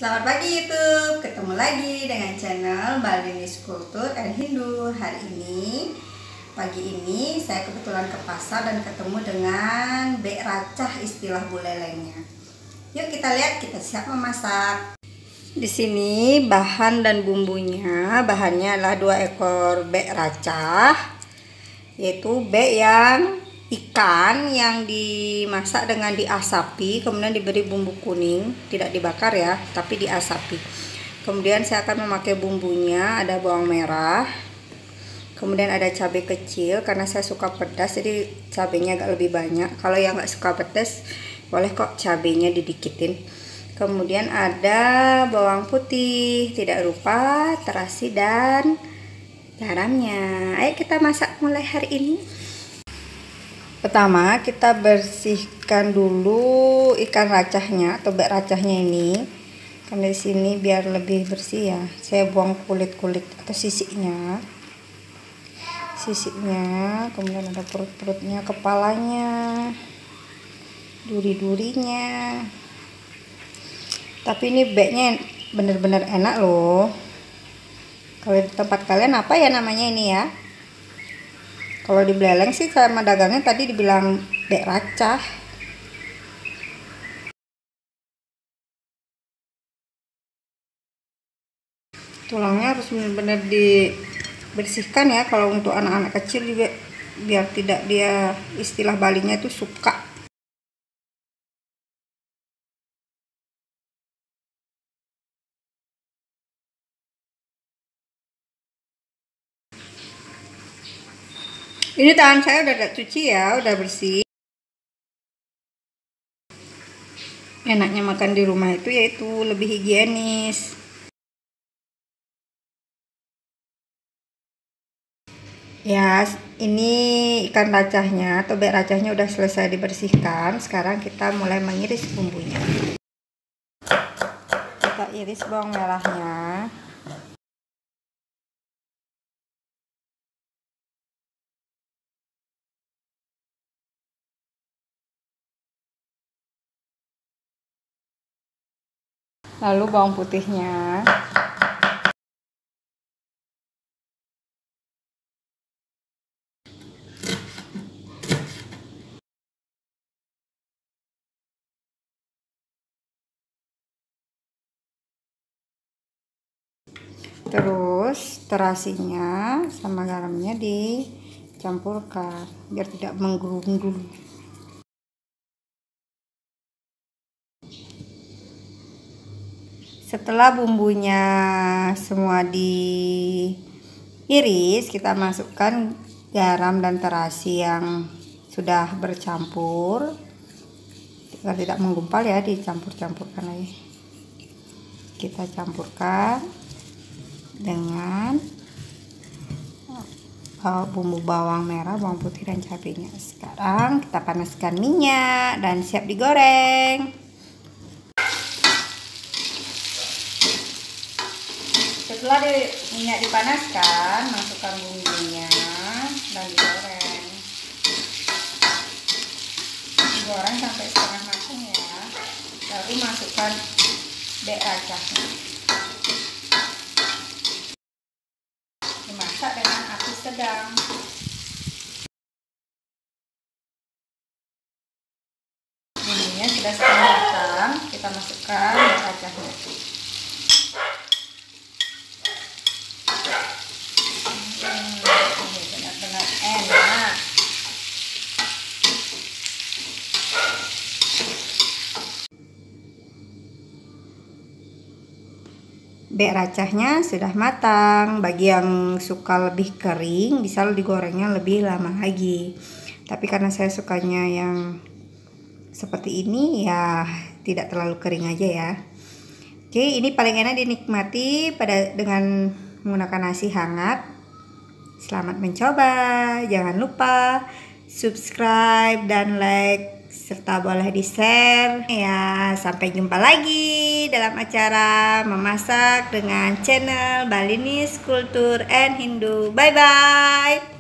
Selamat pagi YouTube, ketemu lagi dengan channel Balinis Kultur and Hindu. Hari ini, pagi ini saya kebetulan ke pasar dan ketemu dengan bek racah istilah bulelengnya. Yuk kita lihat, kita siap memasak. Di sini bahan dan bumbunya, bahannya adalah 2 ekor bek racah, yaitu bek yang ikan yang dimasak dengan diasapi, kemudian diberi bumbu kuning, tidak dibakar ya, tapi diasapi. Kemudian saya akan memakai bumbunya, ada bawang merah, kemudian ada cabai kecil, karena saya suka pedas jadi cabainya agak lebih banyak. Kalau yang nggak suka pedas boleh kok cabainya didikitin. Kemudian ada bawang putih, tidak lupa terasi dan garamnya. Ayo kita masak mulai hari ini. Pertama kita bersihkan dulu ikan racahnya atau bek racahnya ini. Karena di sini biar lebih bersih ya. Saya buang kulit-kulit atau sisinya. Kemudian ada perut-perutnya, kepalanya, duri-durinya. Tapi ini beknya bener-bener enak loh. Kalau di tempat kalian apa ya namanya ini ya? Kalau di Beleleng sih sama dagangnya tadi dibilang bek racah. Tulangnya harus benar-benar dibersihkan ya, kalau untuk anak-anak kecil juga, biar tidak dia, istilah Balinya itu suka. Ini tangan saya udah cuci ya, udah bersih. Enaknya makan di rumah itu yaitu lebih higienis. Ya, ini ikan racahnya atau bek racahnya udah selesai dibersihkan. Sekarang kita mulai mengiris bumbunya. Kita iris bawang merahnya. Lalu bawang putihnya. Terus terasinya sama garamnya dicampurkan biar tidak menggunung. Setelah bumbunya semua diiris, kita masukkan garam dan terasi yang sudah bercampur. Agar tidak menggumpal ya, dicampur-campurkan lagi. Kita campurkan dengan bumbu bawang merah, bawang putih dan cabenya. Sekarang kita panaskan minyak dan siap digoreng. Setelah minyak dipanaskan, masukkan bumbunya dan digoreng. Digoreng sampai setengah matang ya. Lalu masukkan bek racahnya. Dimasak dengan api sedang. Bumbunya sudah setengah matang, kita masukkan bek racahnya. Benar-benar enak. Bek racahnya sudah matang. Bagi yang suka lebih kering, bisa digorengnya lebih lama lagi. Tapi karena saya sukanya yang seperti ini ya, tidak terlalu kering aja ya. Oke, ini paling enak dinikmati dengan menggunakan nasi hangat. Selamat mencoba. Jangan lupa subscribe dan like, serta boleh di-share ya. Sampai jumpa lagi dalam acara memasak dengan channel Balinis Kultur and Hindu. Bye bye.